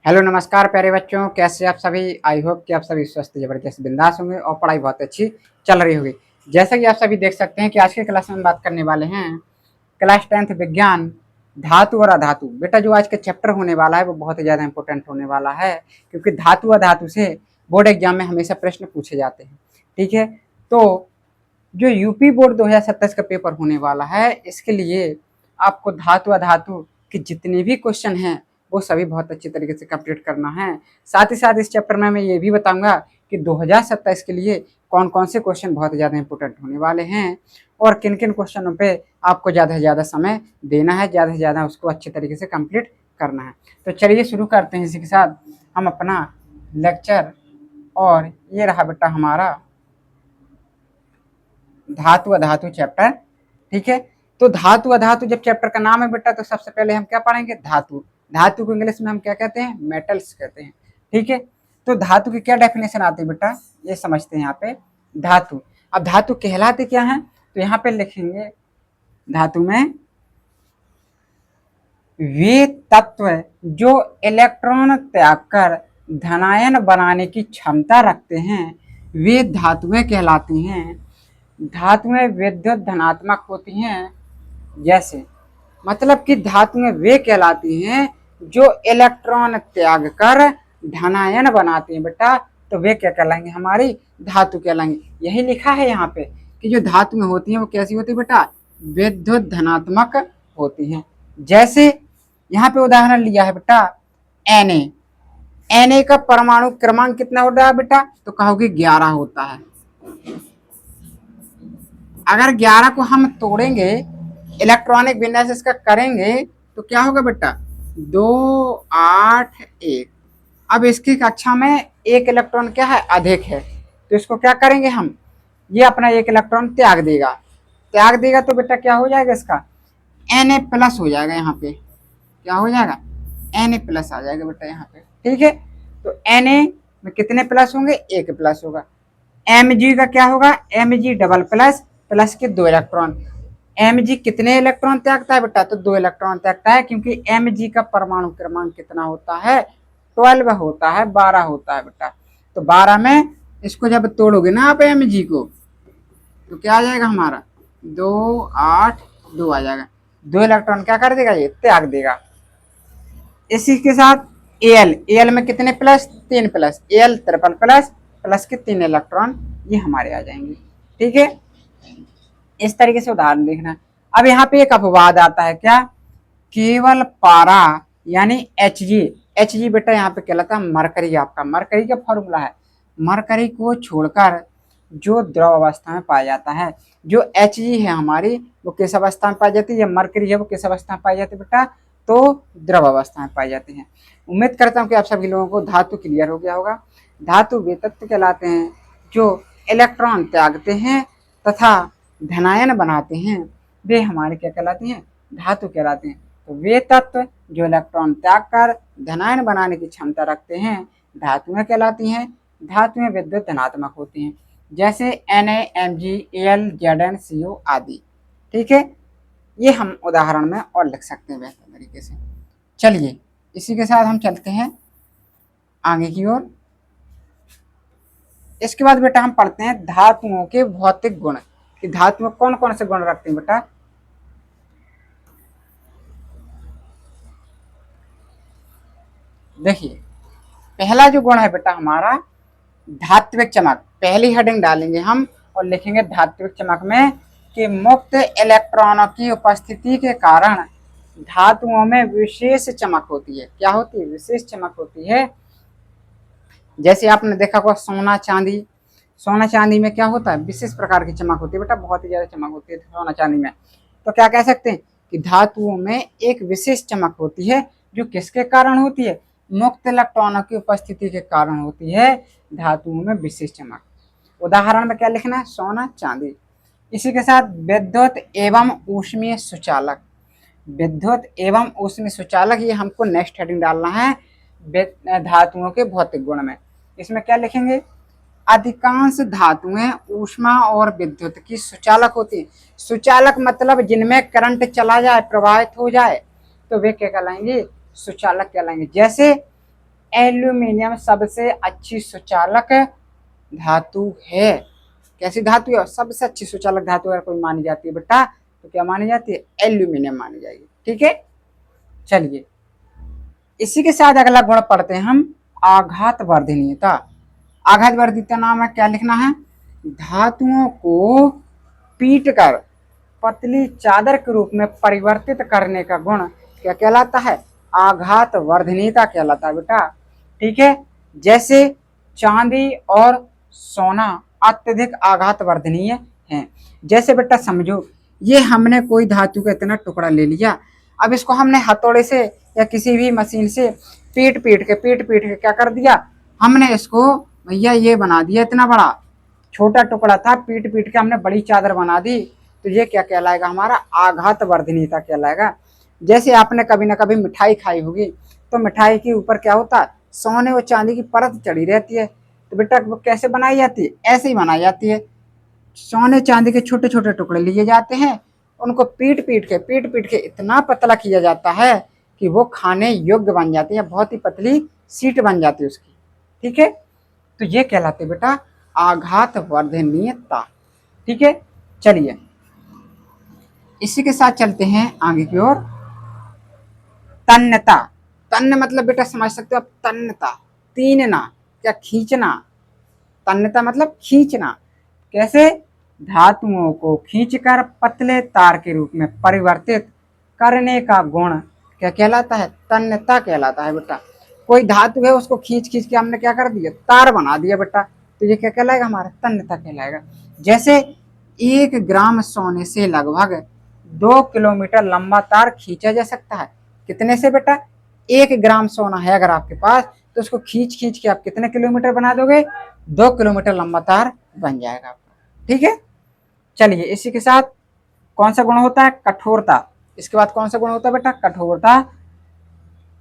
Hello नमस्कार प्यारे बच्चों, कैसे आप सभी। आई होप कि आप सभी स्वस्थ जबरदस्त बिंदास होंगे और पढ़ाई बहुत अच्छी चल रही होगी। जैसा कि आप सभी देख सकते हैं कि आज के क्लास में बात करने वाले हैं क्लास 10th विज्ञान धातु और अधातु। बेटा जो आज का चैप्टर होने वाला है वो बहुत ही ज़्यादा इंपॉर्टेंट होने वाला है, क्योंकि धातु अधातु से बोर्ड एग्जाम में हमेशा प्रश्न पूछे जाते हैं। ठीक है, तो जो यूपी बोर्ड 2027 का पेपर होने वाला है, इसके लिए आपको धातु अधातु के जितने भी क्वेश्चन हैं वो सभी बहुत अच्छी तरीके से कंप्लीट करना है। साथ ही साथ इस चैप्टर में मैं ये भी बताऊंगा कि 2027 के लिए कौन कौन से क्वेश्चन बहुत ज़्यादा इंपॉर्टेंट होने वाले हैं और किन किन क्वेश्चनों पे आपको ज़्यादा से ज़्यादा समय देना है, ज़्यादा से ज़्यादा उसको अच्छे तरीके से कंप्लीट करना है। तो चलिए शुरू करते हैं इसी के साथ हम अपना लेक्चर। और ये रहा बेटा हमारा धातु अधातु चैप्टर। ठीक है, तो धातु अधातु जब चैप्टर का नाम है बेटा, तो सबसे पहले हम क्या पढ़ेंगे? धातु। धातु को इंग्लिश में हम क्या कहते हैं? मेटल्स कहते हैं। ठीक है, तो धातु की क्या डेफिनेशन आती है बेटा, ये समझते हैं यहाँ पे। धातु, अब धातु कहलाते क्या है, तो यहाँ पे लिखेंगे धातु में वे तत्व जो इलेक्ट्रॉन त्याग कर धनायन बनाने की क्षमता रखते हैं, वे धातुएं कहलाती हैं। धातुएं विद्युत धनात्मक होती हैं। जैसे मतलब कि धातुएं वे कहलाती हैं जो इलेक्ट्रॉन त्याग कर धनायन बनाती हैं बेटा, तो वे क्या कहलाएंगे? हमारी धातु कहलाएंगे। यही लिखा है यहाँ पे कि जो धातुएं होती हैं वो कैसी होती है बेटा? विद्युत धनात्मक होती हैं। जैसे यहाँ पे उदाहरण लिया है बेटा Na का परमाणु क्रमांक कितना होता है बेटा? तो कहोगे 11 होता है। अगर 11 को हम तोड़ेंगे, इलेक्ट्रॉनिक विन्यास इसका करेंगे, तो क्या होगा बेटा? 2 8 1। अब इसकी कक्षा में एक इलेक्ट्रॉन क्या है? अधिक है, तो इसको क्या करेंगे हम? ये अपना एक इलेक्ट्रॉन त्याग देगा। त्याग देगा तो बेटा क्या हो जाएगा? इसका Na प्लस हो जाएगा। यहाँ पे क्या हो जाएगा? Na प्लस आ जाएगा बेटा यहाँ पे। ठीक है, तो Na में कितने प्लस होंगे? एक प्लस होगा। Mg का क्या होगा? Mg डबल प्लस, प्लस के 2 इलेक्ट्रॉन। Mg कितने इलेक्ट्रॉन त्यागता है बेटा? तो 2 इलेक्ट्रॉन त्यागता है, क्योंकि Mg का परमाणु क्रमांक कितना होता है? 12 होता है, 12 होता है बेटा। तो 12 में इसको जब तोड़ोगे ना आप Mg को, तो क्या आ जाएगा हमारा? 2 8 2 आ जाएगा। 2 इलेक्ट्रॉन क्या कर देगा? ये त्याग देगा। इसी के साथ Al में कितने plus? 3 plus. Al triple plus, plus के 3 इलेक्ट्रॉन ये हमारे आ जाएंगे। ठीक है, इस तरीके से उदाहरण देखना। अब यहाँ पे एक अपवाद आता है, क्या? केवल पारा यानी Hg बेटा यहाँ पे कहलाता है मरकरी। आपका मरकरी का फॉर्मूला है, मरकरी को छोड़कर जो द्रव अवस्था में पाया जाता है, जो Hg है हमारी, वो किस अवस्था में पाई जाती है? या मरकरी है वो किस अवस्था में पाई जाती है बेटा? तो द्रव अवस्था में पाई जाती है। उम्मीद करता हूँ कि आप सभी लोगों को धातु क्लियर हो गया होगा। धातु वे तत्व कहलाते हैं जो इलेक्ट्रॉन त्यागते हैं तथा धनायन बनाते हैं, वे हमारे क्या कहलाती हैं? धातु कहलाते हैं। तो वे तत्व जो इलेक्ट्रॉन त्याग कर धनायन बनाने की क्षमता रखते हैं, धातुएं कहलाती हैं। धातुएं विद्युत धनात्मक होती हैं, जैसे Na, Mg, Al, Zn, Co आदि। ठीक है, ये हम उदाहरण में और लिख सकते हैं बेहतर तरीके से। चलिए इसी के साथ हम चलते हैं आगे की ओर। इसके बाद बेटा हम पढ़ते हैं धातुओं के भौतिक गुण, कि धातु में कौन कौन से गुण रखते हैं बेटा। देखिए पहला जो गुण है बेटा हमारा धात्विक चमक। पहली हेडिंग डालेंगे हम और लिखेंगे धात्विक चमक में कि मुक्त इलेक्ट्रॉनों की उपस्थिति के कारण धातुओं में विशेष चमक होती है। क्या होती है? विशेष चमक होती है। जैसे आपने देखा होगा सोना चांदी, सोना चांदी में क्या होता है? विशेष प्रकार की चमक होती है बेटा, बहुत ही ज्यादा चमक होती है सोना चांदी में। तो क्या कह सकते हैं कि धातुओं में एक विशेष चमक होती है, जो किसके कारण होती है? मुक्त इलेक्ट्रॉनों की उपस्थिति के कारण होती है धातुओं में विशेष चमक। उदाहरण में क्या लिखना है? सोना चांदी। इसी के साथ विद्युत एवं ऊष्मीय सुचालक। विद्युत एवं ऊष्मीय सुचालक, ये हमको नेक्स्ट हेडिंग डालना है धातुओं के भौतिक गुण में। इसमें क्या लिखेंगे? अधिकांश धातुएं ऊष्मा और विद्युत की सुचालक होती है। सुचालक मतलब जिनमें करंट चला जाए, प्रवाहित हो जाए, तो वे क्या कहलाएंगे? सुचालक कहलाएंगे। जैसे एल्यूमिनियम सबसे अच्छी सुचालक धातु है। कैसी धातु है? सबसे अच्छी सुचालक धातु अगर कोई मानी जाती है बेटा तो क्या मानी जाती है? एल्यूमिनियम मानी जाएगी। ठीक है, चलिए इसी के साथ अगला गुण पढ़ते हैं हम, आघात वर्धनीयता। आघात वर्धनीयता नाम है, क्या लिखना है? धातुओं को पीट कर पतली चादर के रूप में परिवर्तित करने का गुण क्या कहलाता है? आघात वर्धनीयता कहलाता है बेटा। ठीक है, जैसे चांदी और सोना अत्यधिक आघात वर्धनीय है। जैसे बेटा समझो, ये हमने कोई धातु का इतना टुकड़ा ले लिया, अब इसको हमने हथौड़े से या किसी भी मशीन से पीट पीट के क्या कर दिया, हमने इसको भैया ये बना दिया, इतना बड़ा, छोटा टुकड़ा था, पीट पीट के हमने बड़ी चादर बना दी, तो ये क्या कहलाएगा? हमारा आघात वर्धनीयता कहलाएगा। जैसे आपने कभी ना कभी मिठाई खाई होगी, तो मिठाई के ऊपर क्या होता है? सोने और चांदी की परत चढ़ी रहती है, तो बेटा वो कैसे बनाई जाती है? ऐसे ही बनाई जाती है। सोने चांदी के छोटे छोटे टुकड़े लिए जाते हैं, उनको पीट पीट के इतना पतला किया जाता है कि वो खाने योग्य बन जाती है, बहुत ही पतली सीट बन जाती है उसकी। ठीक है, तो ये कहलाते बेटा आघात वर्धनीयता। ठीक है, चलिए इसी के साथ चलते हैं आगे की ओर। तन्यता। तन्य मतलब बेटा समझ सकते हो आप, तन्यता, तीनना, क्या खींचना। तन्यता मतलब खींचना। कैसे? धातुओं को खींचकर पतले तार के रूप में परिवर्तित करने का गुण क्या कहलाता है? तन्यता कहलाता है बेटा। कोई धातु है, उसको खींच खींच के हमने क्या कर दिया? तार बना दिया बेटा, तो ये क्या कहलाएगा? हमारा तन्यता कहलाएगा। जैसे 1 ग्राम सोने से लगभग 2 किलोमीटर लंबा तार खींचा जा सकता है। कितने से बेटा? 1 ग्राम सोना है अगर आपके पास, तो उसको खींच खींच के आप कितने किलोमीटर बना दोगे? 2 किलोमीटर लंबा तार बन जाएगा आपका। ठीक है, चलिए इसी के साथ कौन सा गुण होता है? कठोरता। इसके बाद कौन सा गुण होता है बेटा? कठोरता।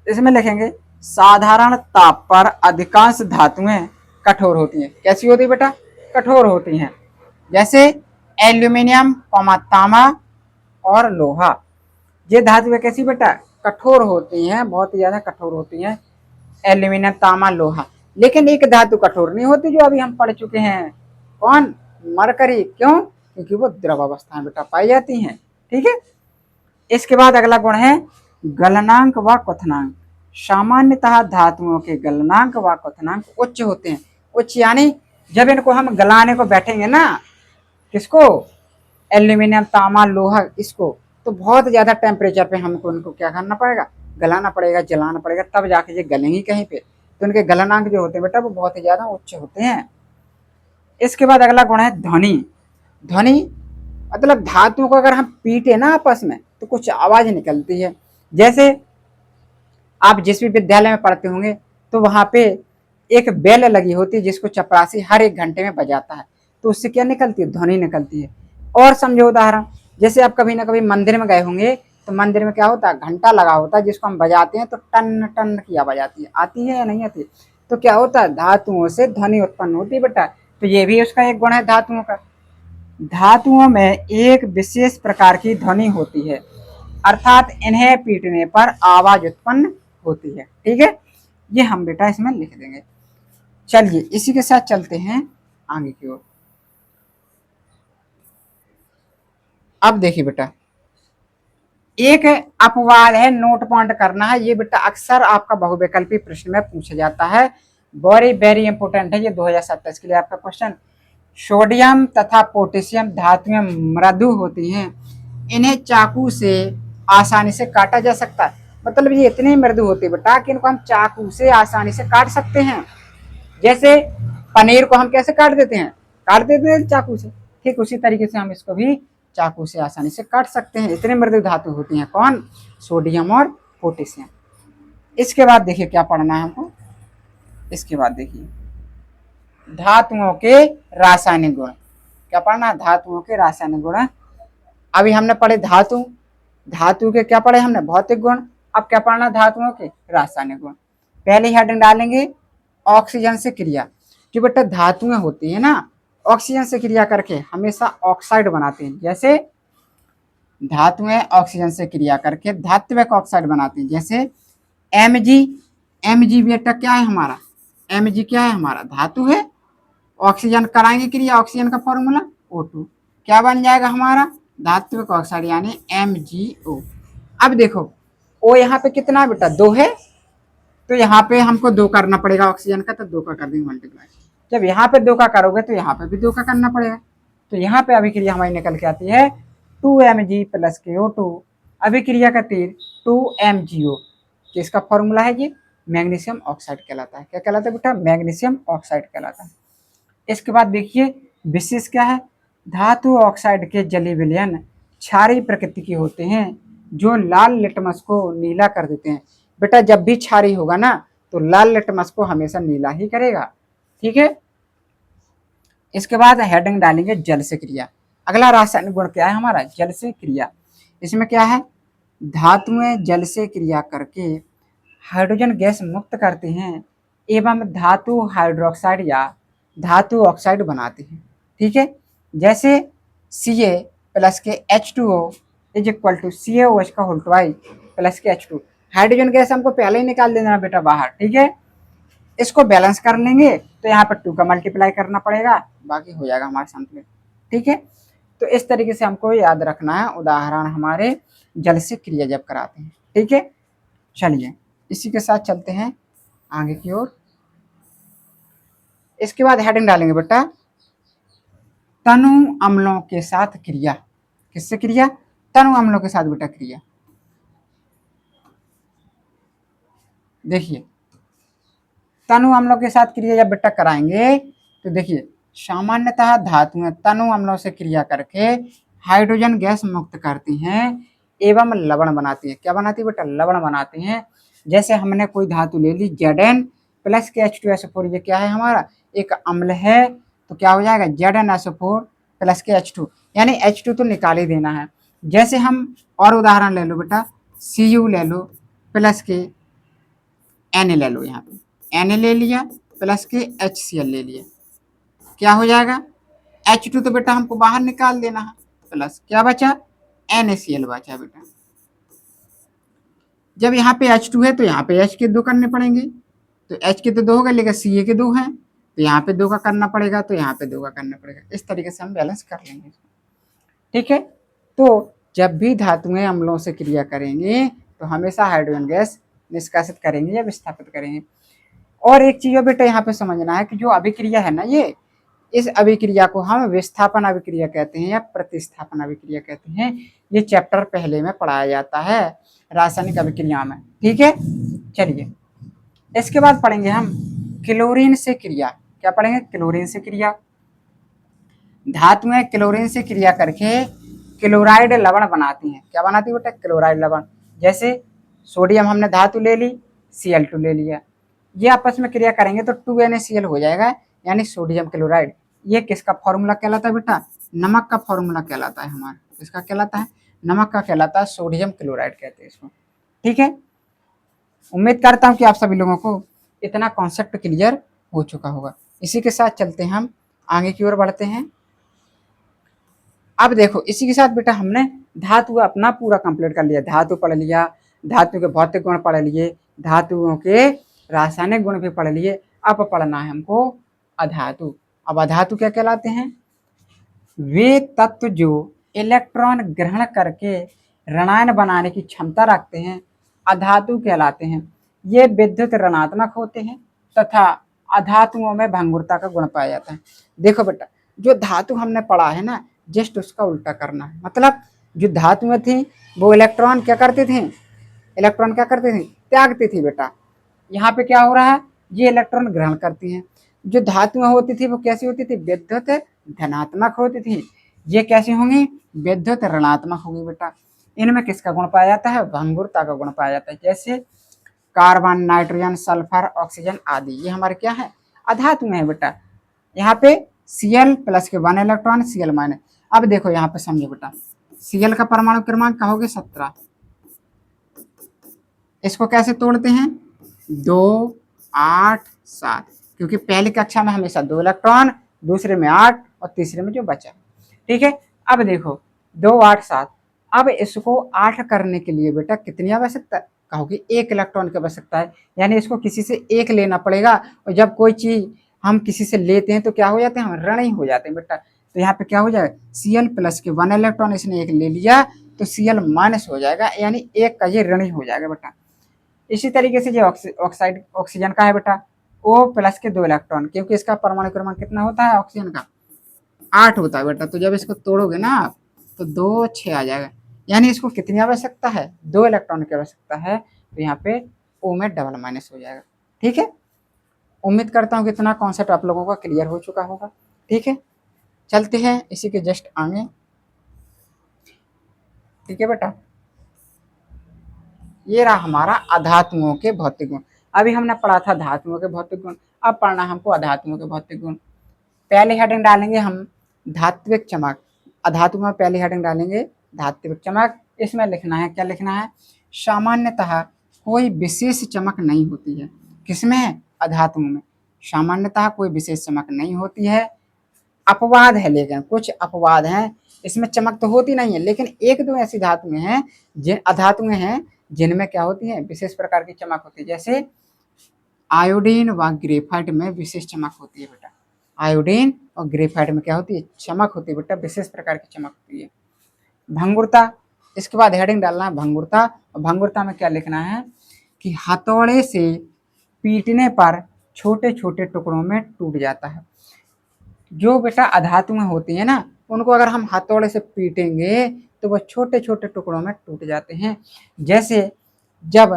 इसमें लिखेंगे साधारण ताप पर अधिकांश धातुएं कठोर होती हैं। कैसी होती है बेटा? कठोर होती हैं। जैसे एल्यूमिनियम, तांबा और लोहा, ये धातुएं कैसी बेटा? कठोर होती हैं, बहुत ही ज्यादा कठोर होती हैं, एल्यूमिनियम, तांबा, लोहा। लेकिन एक धातु कठोर नहीं होती, जो अभी हम पढ़ चुके हैं, कौन? मरकरी। क्यों? क्योंकि वो द्रव अवस्था में बेटा पाई जाती हैं। ठीक है, इसके बाद अगला गुण है गलनांक व क्वथनांक। सामान्यतः धातुओं के गलनांक व क्वथनांक उच्च होते हैं। उच्च यानी जब इनको हम गलाने को बैठेंगे ना, किसको? एल्यूमिनियम, तांबा, लोहा, इसको, तो बहुत ज्यादा टेम्परेचर पे हमको इनको क्या करना पड़ेगा? गलाना पड़ेगा, जलाना पड़ेगा, तब जाके ये गलेंगी कहीं पे। तो इनके गलनांक जो होते हैं बेटा वो बहुत ही ज्यादा उच्च होते हैं। इसके बाद अगला गुण है ध्वनि। ध्वनि मतलब धातुओं को अगर हम पीटे ना आपस में, तो कुछ आवाज निकलती है। जैसे आप जिस भी विद्यालय में पढ़ते होंगे, तो वहां पे एक बेल लगी होती है, जिसको चपरासी हर 1 घंटे में बजाता है, तो उससे क्या निकलती है? ध्वनि निकलती है। और समझो उदाहरण, जैसे आप कभी ना कभी मंदिर में गए होंगे, तो मंदिर में क्या होता है? घंटा लगा होता है, जिसको हम बजाते हैं तो टन टन की आवाज आती है। आती है या नहीं आती? तो क्या होता है? धातुओं से ध्वनि उत्पन्न होती है बेटा। तो ये भी उसका एक गुण है धातुओं का। धातुओं में एक विशेष प्रकार की ध्वनि होती है, अर्थात इन्हें पीटने पर आवाज उत्पन्न होती है। ठीक है, ये हम बेटा इसमें लिख देंगे। चलिए इसी के साथ चलते हैं आगे की ओर। अब देखिए बेटा, एक अपवाद है, नोट पॉइंट करना है। ये बेटा अक्सर आपका बहुविकल्पी प्रश्न में पूछा जाता है, वेरी वेरी इंपोर्टेंट है ये 2027 के लिए आपका क्वेश्चन। सोडियम तथा पोटेशियम धातुएं मृदु होती हैं, इन्हें चाकू से आसानी से काटा जा सकता है। मतलब ये इतनी मृदु होती है बेटा कि इनको हम चाकू से आसानी से काट सकते हैं। जैसे पनीर को हम कैसे काट देते हैं? काट देते हैं चाकू से। ठीक उसी तरीके से हम इसको भी चाकू से आसानी से काट सकते हैं। इतने मृदु धातु होती हैं। कौन? सोडियम और पोटेशियम। इसके बाद देखिए क्या पढ़ना है हमको। इसके बाद देखिए धातुओं के रासायनिक गुण। क्या पढ़ना है? धातुओं के रासायनिक गुण। अभी हमने पढ़े धातु, धातु के क्या पढ़े हमने? भौतिक गुण। अब क्या पढ़ना? धातुओं के रासायनिक गुण। पहले हेडिंग डालेंगे ऑक्सीजन से क्रिया। जो बेटा धातुएं होती है ना, ऑक्सीजन से क्रिया करके हमेशा ऑक्साइड बनाते हैं। जैसे धातुएं ऑक्सीजन से क्रिया करके धात्विक ऑक्साइड बनाती हैं। जैसे Mg Mg बेटा क्या है हमारा, Mg क्या है हमारा, धातु है। ऑक्सीजन कराएंगे क्रिया, ऑक्सीजन का फॉर्मूला O2, क्या बन जाएगा हमारा, धात्विक ऑक्साइड यानी MgO। अब देखो O यहाँ पे कितना बेटा, 2 है, तो यहाँ पे हमको 2 करना पड़ेगा ऑक्सीजन का, तो 2 का कर देंगे मल्टीप्लाई। जब यहाँ पे 2 का करोगे तो यहाँ पे भी 2 का करना पड़ेगा, तो यहाँ पे अभिक्रिया हमारी निकल के आती है 2Mg प्लस KO2। अभिक्रिया का तीर 2MgO, किसका फॉर्मूला है ये, मैग्नीशियम ऑक्साइड कहलाता है। क्या कहलाता है बेटा, मैग्नीशियम ऑक्साइड कहलाता है। इसके बाद देखिए विशेष क्या है, धातु ऑक्साइड के जलीय विलयन क्षारीय प्रकृति के होते हैं जो लाल लिटमस को नीला कर देते हैं। बेटा जब भी क्षारीय होगा ना तो लाल लिटमस को हमेशा नीला ही करेगा, ठीक है। इसके बाद हेडिंग डालेंगे जल से क्रिया। अगला रासायनिक गुण क्या है हमारा, जल से क्रिया। इसमें क्या है, धातुएं जल से क्रिया करके हाइड्रोजन गैस मुक्त करते हैं एवं धातु हाइड्रोक्साइड या धातु ऑक्साइड बनाते हैं, ठीक है। जैसे Ca प्लस के H2O is equal to CaOH का होल ट्वाइस प्लस के H2। हाइड्रोजन गैस हमको पहले ही निकाल देना बेटा बाहर, ठीक है। इसको बैलेंस कर लेंगे तो यहाँ पर 2 का मल्टीप्लाई करना पड़ेगा, बाकी हो जाएगा हमारे संतुलित, ठीक है। तो इस तरीके से हमको याद रखना है उदाहरण हमारे जल से क्रिया जब कराते हैं, ठीक है। चलिए इसी के साथ चलते हैं आगे की ओर। इसके बाद हेडिंग डालेंगे बेटा तनु अम्लों के साथ क्रिया। किससे क्रिया, तनु अम्लों के साथ बेटा क्रिया। देखिए तनु अम्लों के साथ क्रिया जब बेटा कराएंगे तो देखिए सामान्यतः धातुएं तनु अम्लों से क्रिया करके हाइड्रोजन गैस मुक्त करती हैं एवं लवण बनाती है। क्या बनाती है बेटा, लवण बनाती हैं। जैसे हमने कोई धातु ले ली Zn प्लस के H2SO4, ये क्या है हमारा, एक अम्ल है, तो क्या हो जाएगा ZnSO4 प्लस के H2, यानी H2 तो निकाल ही देना है। जैसे हम और उदाहरण ले लो बेटा, Cu ले लो प्लस के Na ले लो, यहाँ पे Na ले लिया प्लस के HCl ले लिया, क्या हो जाएगा H2 तो बेटा हमको बाहर निकाल देना है, प्लस क्या बचा NaCl बचा बेटा। जब यहाँ पे H2 है तो यहाँ पे H के 2 करने पड़ेंगे, तो H के तो 2 हो गए लेकिन Ca के 2 हैं, तो यहाँ पे 2 का करना पड़ेगा, तो यहाँ पे 2 का करना पड़ेगा। इस तरीके से हम बैलेंस कर लेंगे, ठीक है। तो जब भी धातुएं अम्लों से क्रिया करेंगे तो हमेशा हाइड्रोजन गैस निष्कासित करेंगे या विस्थापित करेंगे। और एक चीज बेटा यहाँ पे समझना है कि जो अभिक्रिया है ना, ये इस अभिक्रिया को हम विस्थापन अभिक्रिया कहते हैं या प्रतिस्थापन अभिक्रिया कहते हैं। ये चैप्टर पहले में पढ़ाया जाता है रासायनिक अभिक्रिया में, ठीक है। चलिए इसके बाद पढ़ेंगे हम क्लोरीन से क्रिया। क्या पढ़ेंगे, क्लोरीन से क्रिया। धातुएं क्लोरीन से क्रिया करके क्लोराइड लवण बनाती हैं। क्या बनाती है बेटा, क्लोराइड लवण। जैसे सोडियम हमने धातु ले ली, Cl2 ले लिया, ये आपस में क्रिया करेंगे तो 2NaCl हो जाएगा, यानी सोडियम क्लोराइड। ये किसका फॉर्मूला कहलाता है बेटा, नमक का फॉर्मूला कहलाता है हमारा। किसका कहलाता है, नमक का कहलाता है, सोडियम क्लोराइड कहते हैं इसको, ठीक है। उम्मीद करता हूँ कि आप सभी लोगों को इतना कॉन्सेप्ट क्लियर हो चुका होगा। इसी के साथ चलते हैं हम आगे की ओर बढ़ते हैं। अब देखो इसी के साथ बेटा हमने धातु अपना पूरा कंप्लीट कर लिया। धातु पढ़ लिया, धातु के भौतिक गुण पढ़ लिए, धातुओं के रासायनिक गुण भी पढ़ लिए। अब पढ़ना है हमको अधातु। अब अधातु क्या कहलाते हैं, वे तत्व जो इलेक्ट्रॉन ग्रहण करके ऋणायन बनाने की क्षमता रखते हैं अधातु कहलाते हैं। ये विद्युत ऋणात्मक होते हैं तथा अधातुओं में भंगुरता का गुण पाया जाता है। देखो बेटा जो धातु हमने पढ़ा है ना, जस्ट उसका उल्टा करना है। मतलब जो धातुएं थी वो इलेक्ट्रॉन क्या करते थे, इलेक्ट्रॉन क्या करते थे, त्यागती थी बेटा। यहाँ पे क्या हो रहा है, ये इलेक्ट्रॉन ग्रहण करती हैं। जो धातुएं होती थी वो कैसी होती थी, विद्युत धनात्मक होती थी। ये कैसी होंगी, विद्युत ऋणात्मक होगी बेटा। इनमें किसका गुण पाया जाता है, भंगुरता का गुण पाया जाता है। जैसे कार्बन, नाइट्रोजन, सल्फर, ऑक्सीजन आदि, ये हमारे क्या है, अधातु में है बेटा। यहाँ पे Cl प्लस के 1 इलेक्ट्रॉन, Cl माइनस। अब देखो यहाँ पे समझो बेटा, Cl का परमाणु क्रमांक कहोगे 17। इसको कैसे तोड़ते हैं, 2, 8, 7, क्योंकि पहली कक्षा में हमेशा 2 इलेक्ट्रॉन, दूसरे में 8 और तीसरे में जो बचा, ठीक है। अब देखो 2, 8, 7। अब इसको 8 करने के लिए बेटा कितनी आवश्यकता, कहोगे एक इलेक्ट्रॉन की आवश्यकता है, यानी इसको किसी से एक लेना पड़ेगा। और जब कोई चीज हम किसी से लेते हैं तो क्या हो जाते हैं, हम ऋण ही हो जाते हैं बेटा। तो यहाँ पे क्या हो जाएगा, Cl+ के 1 इलेक्ट्रॉन इसने एक ले लिया तो Cl- हो जाएगा, यानी एक का ये ऋण ही हो जाएगा बेटा। इसी तरीके से जो ऑक्साइड ऑक्सीजन का है बेटा, O+ के 2 इलेक्ट्रॉन, क्योंकि इसका परमाणु क्रमांक कितना होता है ऑक्सीजन का, 8 होता है बेटा। तो जब इसको तोड़ोगे ना आप तो 2 6 आ जाएगा, यानी इसको कितनी आवश्यकता है, 2 इलेक्ट्रॉन की आवश्यकता है। तो यहाँ पे O में डबल माइनस हो जाएगा। ठीक है, उम्मीद करता हूँ कि इतना कॉन्सेप्ट आप लोगों का क्लियर हो चुका होगा। ठीक है, चलते हैं इसी के जस्ट आगे। ठीक है बेटा, ये रहा हमारा अधातुओं के भौतिक गुण। अभी हमने पढ़ा था धातुओं के भौतिक गुण, अब पढ़ना हमको अधातुओं के भौतिक गुण। पहले हेडिंग डालेंगे हम धात्विक चमक, अधातु में पहली हेडिंग डालेंगे धात्विक चमक। इसमें लिखना है, क्या लिखना है, सामान्यतः कोई विशेष चमक नहीं होती है। किसमें, अधातुओं में सामान्यतः कोई विशेष चमक नहीं होती है। अपवाद है, लेकिन कुछ अपवाद हैं, इसमें चमक तो होती नहीं है, लेकिन एक दो ऐसी धातुएं हैं, जिन अधातुएं हैं जिनमें क्या होती है, विशेष प्रकार की चमक होती है। जैसे आयोडीन व ग्रेफाइट में विशेष चमक होती है बेटा। आयोडीन और ग्रेफाइट में क्या होती है, चमक होती है बेटा, विशेष प्रकार की चमक होती है। भंगुरता, इसके बाद हेडिंग डालना है भंगुरता। और भंगुरता में क्या लिखना है कि हथौड़े से पीटने पर छोटे छोटे टुकड़ों में टूट जाता है। जो बेटा अधातुएं होती है ना, उनको अगर हम हथौड़े से पीटेंगे तो वह छोटे छोटे टुकड़ों में टूट जाते हैं। जैसे जब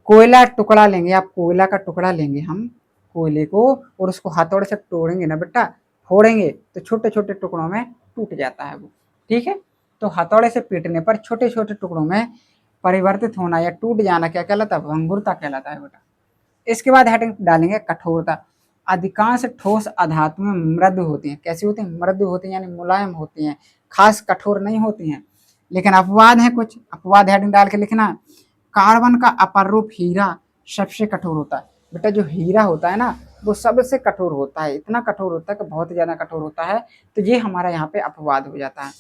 कोयला टुकड़ा लेंगे, आप कोयला का टुकड़ा लेंगे हम कोयले को, और उसको हथौड़े से तोड़ेंगे ना बेटा, फोड़ेंगे तो छोटे छोटे टुकड़ों में टूट जाता है वो। ठीक है, तो हथौड़े से पीटने पर छोटे छोटे टुकड़ों में परिवर्तित होना या टूट जाना क्या कहलाता है, भंगुरता कहलाता है बेटा। इसके बाद हेडिंग डालेंगे कठोरता। अधिकांश ठोस अधातुएं मृदु होती हैं। कैसी होती हैं, मृदु होती हैं, यानी मुलायम होती हैं, खास कठोर नहीं होती हैं। लेकिन अपवाद है, कुछ अपवाद हेडिंग डाल के लिखना। कार्बन का अपर रूप हीरा सबसे कठोर होता है बेटा। जो हीरा होता है ना, वो सबसे कठोर होता है, इतना कठोर होता है कि बहुत ज्यादा कठोर होता है। तो ये हमारा यहाँ पे अपवाद हो जाता है।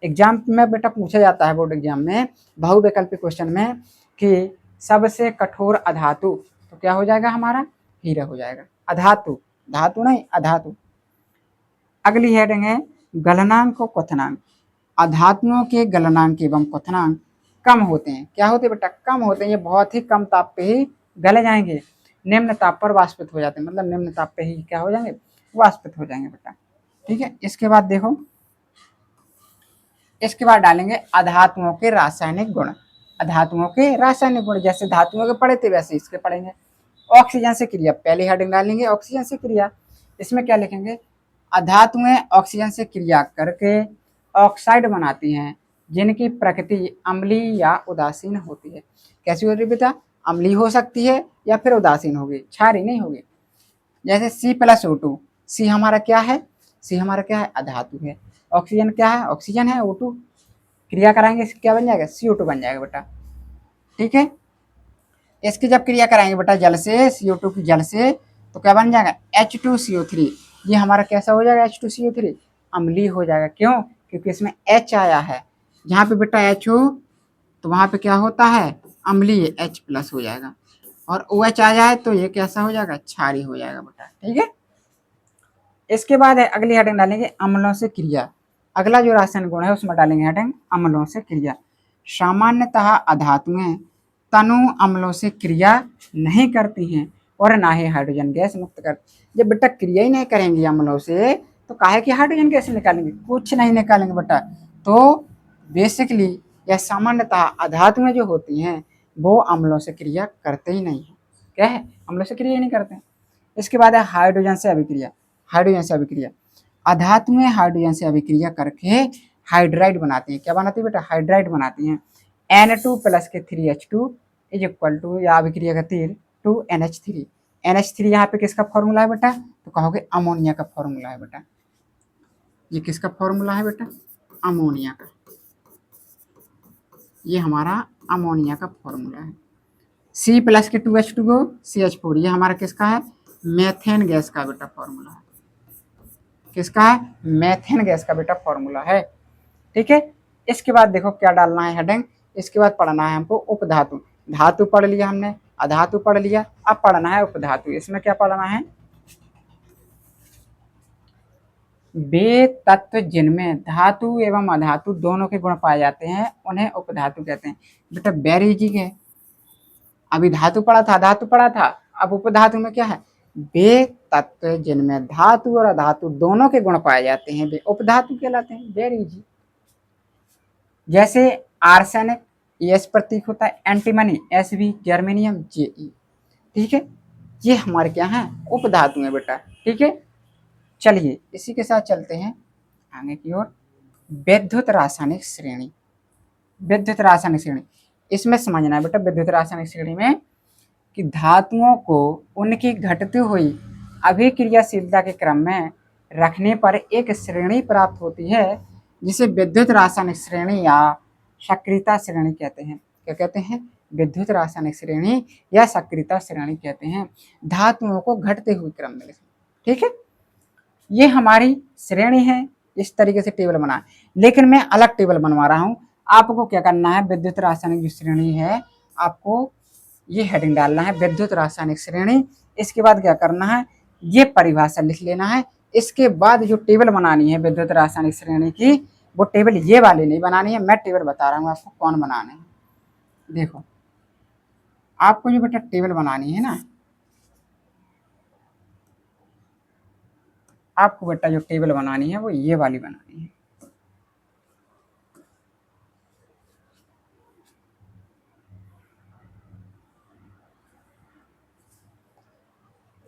एग्जाम में बेटा पूछा जाता है, बोर्ड एग्जाम में बहुविकल्पी क्वेश्चन में, कि सबसे कठोर अधातु, तो क्या हो जाएगा हमारा, हीरा हो जाएगा। अधातु, धातु नहीं अधातु। अगली हेडिंग है गलनांक और क्वथनांक। अधातुओं के गलनांक एवं क्वथनांक कम होते हैं। क्या होते हैं बेटा, कम होते हैं। ये बहुत ही कम ताप पे ही गले जाएंगे, निम्न ताप पर वाष्पित हो जाते हैं, मतलब निम्न ताप पे ही क्या हो जाएंगे, वाष्पित हो जाएंगे बेटा। ठीक है, इसके बाद देखो, इसके बाद डालेंगे अधातुओं के रासायनिक गुण। अधातुओं के रासायनिक गुण, जैसे धातुओं के पढ़े थे वैसे इसके पढ़ेंगे। ऑक्सीजन से क्रिया, पहली हेडिंग डालेंगे ऑक्सीजन से क्रिया। इसमें क्या लिखेंगे, अधातुएं ऑक्सीजन से क्रिया करके ऑक्साइड बनाती हैं, जिनकी प्रकृति अम्लीय या उदासीन होती है। कैसी होती है बेटा, अम्लीय हो सकती है या फिर उदासीन होगी, क्षारीय नहीं होगी। जैसे C+O2, सी हमारा क्या है, सी हमारा क्या है, अधातु है। ऑक्सीजन क्या है, ऑक्सीजन है, O2 क्रिया कराएंगे क्या बन जाएगा, CO2 बन जाएगा बेटा। ठीक है, इसकी जब क्रिया कराएंगे बेटा जल से, CO2 की जल से, तो क्या बन जाएगा, H2CO3। ये हमारा कैसा हो जाएगा, H2CO3 अम्लीय हो जाएगा। क्यों, क्योंकि इसमें H आया है। जहाँ पे बेटा H हो तो वहाँ पे क्या होता है, अम्लीय, H+ हो जाएगा। और OH आ जाए तो ये कैसा हो जाएगा, क्षारीय हो जाएगा बेटा। ठीक है, इसके बाद है अगली हेडिंग डालेंगे अम्लों से क्रिया। अगला जो रासायनिक गुण है उसमें डालेंगे हेडिंग अम्लों से क्रिया। सामान्यतः अधातुएं तनु अम्लों से क्रिया नहीं करती हैं और ना ही हाइड्रोजन गैस मुक्त करती। जब बेटा क्रिया ही नहीं करेंगे अम्लों से तो काहे की हाइड्रोजन गैस निकालेंगे, कुछ नहीं निकालेंगे बेटा। तो बेसिकली या सामान्यतः अधातुएं जो होती हैं वो अम्लों से क्रिया करते ही नहीं है। क्या है, अम्लों से क्रिया ही नहीं करते। इसके बाद है हाइड्रोजन से अभिक्रिया। हाइड्रोजन से अभिक्रिया, अधातुएं हाइड्रोजन से अभिक्रिया करके हाइड्राइड बनाती हैं। क्या बनाती है बेटा, हाइड्राइड बनाती हैं। Na2+ के 3H2 इज इक्वल टू, या अभिक्रिया का तीर 2NH3। NH3 यहाँ पे किसका फॉर्मूला है बेटा, तो कहोगे अमोनिया का फॉर्मूला है बेटा। ये किसका फॉर्मूला है बेटा, अमोनिया का। ये हमारा अमोनिया का फॉर्मूला है। C+ के 2H2 को CH4, ये हमारा किसका है, मेथेन गैस का बेटा फॉर्मूला है। किसका है, मेथेन गैस का बेटा फॉर्मूला है। ठीक है, इसके बाद देखो क्या डालना है हेडिंग इसके बाद पढ़ना है हमको उपधातु। धातु पढ़ लिया हमने, अधातु पढ़ लिया, अब पढ़ना है उपधातु। इसमें क्या पढ़ना है? वे तत्व जिनमें धातु एवं अधातु दोनों के गुण पाए जाते हैं उन्हें उपधातु कहते हैं। बेटा वेरी इजी है, अभी धातु पढ़ा था, धातु पढ़ा था, अब उपधातु में क्या है? वे तत्व जिनमें धातु और अधातु दोनों के गुण पाए जाते हैं वे उपधातु कहलाते हैं। Very easy. जैसे आर्सेनिक, एस प्रतीक होता है, एंटीमनी एसबी, जर्मेनियम जेई। ठीक है, ये हमारे क्या है? उपधातु है बेटा। ठीक है, चलिए इसी के साथ चलते हैं आगे की ओर। विद्युत रासायनिक श्रेणी। विद्युत रासायनिक श्रेणी, इसमें समझना है बेटा विद्युत रासायनिक श्रेणी में कि धातुओं को उनकी घटती हुई अभिक्रियाशीलता के क्रम में रखने पर एक श्रेणी प्राप्त होती है जिसे विद्युत रासायनिक श्रेणी या सक्रियता श्रेणी कहते हैं। क्या कहते हैं? विद्युत रासायनिक श्रेणी या सक्रियता श्रेणी कहते हैं धातुओं को घटते हुए क्रम में। ठीक है, ये हमारी श्रेणी है। इस तरीके से टेबल बना, लेकिन मैं अलग टेबल बनवा रहा हूं। आपको क्या करना है? विद्युत रासायनिक जो श्रेणी है आपको ये हेडिंग डालना है, विद्युत रासायनिक श्रेणी। इसके बाद क्या करना है? ये परिभाषा लिख लेना है। इसके बाद जो टेबल बनानी है विद्युत रासायनिक श्रेणी की, वो टेबल ये वाली नहीं बनानी है, मैं टेबल बता रहा हूँ आपको कौन बनाने हैं। देखो, आपको जो बेटा टेबल बनानी है ना, आपको बेटा जो टेबल बनानी है वो ये वाली बनानी है।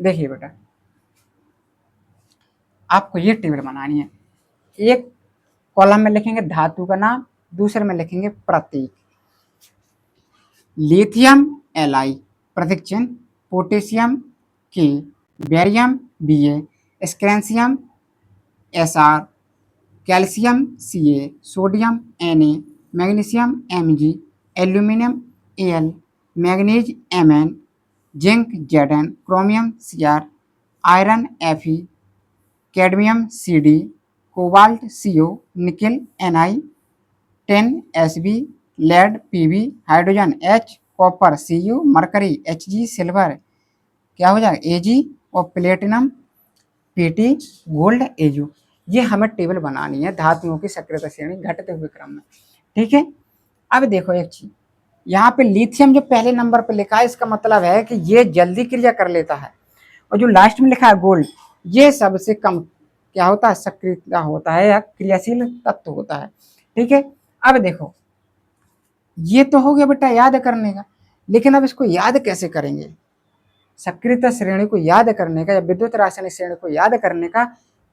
देखिए बेटा, आपको ये टेबल बनानी है। एक कॉलम में लिखेंगे धातु का नाम, दूसरे में लिखेंगे प्रतीक। लिथियम Li प्रतीक चिन्ह, potassium K, barium Ba, strontium Sr, calcium Ca, sodium Na, magnesium Mg, aluminium Al, manganese Mn, zinc Zn, chromium Cr, iron Fe, cadmium Cd, cobalt CO, nickel Ni, tin Sb, lead Pb, hydrogen H, copper Cu, mercury Hg, silver क्या हो जाएगा Ag, और platinum Pt, gold Au। ये हमें table बनानी है धातुओं की सक्रियता श्रेणी घटते हुए क्रम में। ठीक है, अब देखो एक चीज, यहाँ पे लिथियम जो पहले नंबर पे लिखा है इसका मतलब है कि ये जल्दी क्रिया कर लेता है, और जो लास्ट में लिखा है गोल्ड, ये सबसे कम क्या होता है? सक्रियता होता है या क्रियाशील तत्व होता है। ठीक है, अब देखो ये तो हो गया बेटा याद करने का, लेकिन अब इसको याद कैसे करेंगे? सक्रियता श्रेणी को याद करने का या विद्युत रासायनिक श्रेणी को याद करने का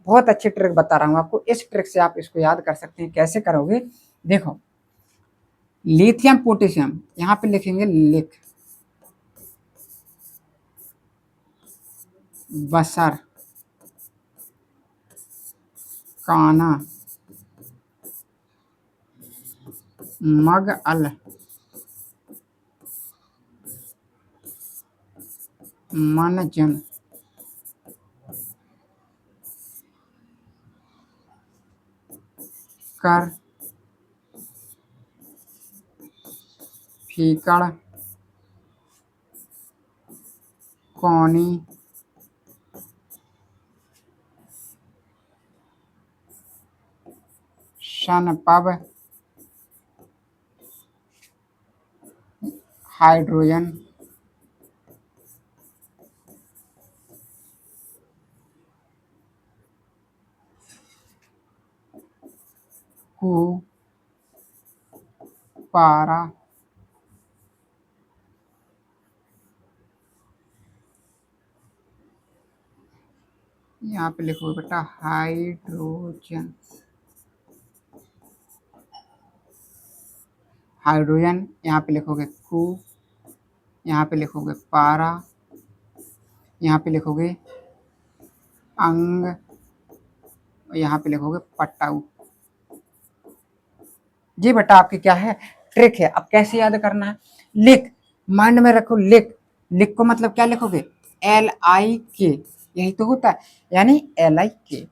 बहुत अच्छी ट्रिक बता रहा हूं आपको। इस ट्रिक से आप इसको याद कर सकते हैं। कैसे करोगे? देखो, लिथियम पोटेशियम यहां पे लिखेंगे लिख बसर काना मग अल मन जन कर फीकड़ कौनी शन पब हाइड्रोजन कु पारा यहाँ पे लिखोगे बेटा हाइड्रोजन, हाइड्रोजन यहाँ पे लिखोगे कु, यहाँ पे लिखोगे पारा, यहाँ पे लिखोगे अंग, और यहाँ पे लिखोगे पट्टाऊ। जी बेटा आपकी क्या है ट्रिक है। अब कैसे याद करना है? लिख, माइंड में रखो लिख। लिख को मतलब क्या लिखोगे? LIK, यही तो होता है, यानी LIK।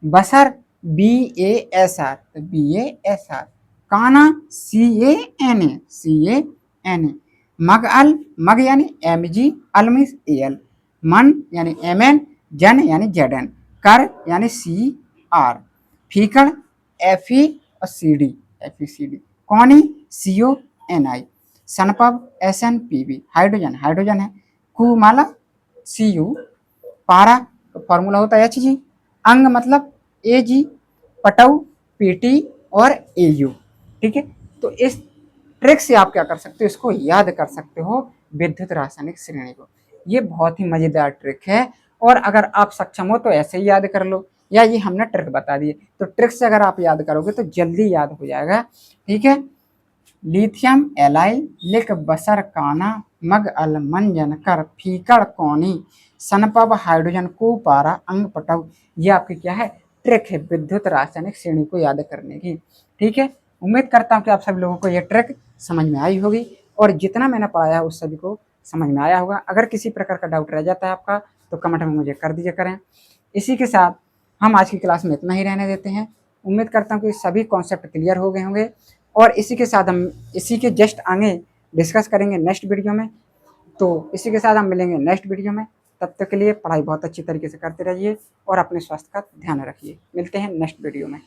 बसर BASR, तो BASR। काना CANA, CANA, मगअल, मग यानी MG, अल मीन्स AL, मन यानी MN, जन यानी ZN, कर यानी CR, फीकड़ FE और FECD, कौनी CONI, सनपब SNPB, हाइड्रोजन हाइड्रोजन है, कुमाला CU, पारा तो फॉर्मूला होता है HG, अंग मतलब AG, पटऊ PT और AU। ठीक है, तो इस ट्रिक से आप क्या कर सकते हो, इसको याद कर सकते हो विद्युत रासायनिक श्रेणी को। ये बहुत ही मजेदार ट्रिक है, और अगर आप सक्षम हो तो ऐसे ही याद कर लो, या ये हमने ट्रिक बता दिए, तो ट्रिक से अगर आप याद करोगे तो जल्दी याद हो जाएगा। ठीक है, लिथियम एलाई, लिक बसर काना, मग अल मंजन कर, फीकड़ कौनी, सनपब हाइड्रोजन को पारा, अंग पटव। ये आपकी क्या है, ट्रिक है विद्युत रासायनिक श्रेणी को याद करने की। ठीक है, उम्मीद करता हूँ कि आप सभी लोगों को ये ट्रिक समझ में आई होगी, और जितना मैंने पढ़ाया उस सभी को समझ में आया होगा। अगर किसी प्रकार का डाउट रह जाता है आपका तो कमेंट में मुझे कर दीजिए करें। इसी के साथ हम आज की क्लास में इतना ही रहने देते हैं। उम्मीद करता हूँ कि सभी कॉन्सेप्ट क्लियर हो गए होंगे, और इसी के साथ हम इसी के जस्ट आगे डिस्कस करेंगे नेक्स्ट वीडियो में। तो इसी के साथ हम मिलेंगे नेक्स्ट वीडियो में। तब तक के लिए पढ़ाई बहुत अच्छी तरीके से करते रहिए और अपने स्वास्थ्य का ध्यान रखिए। मिलते हैं नेक्स्ट वीडियो में।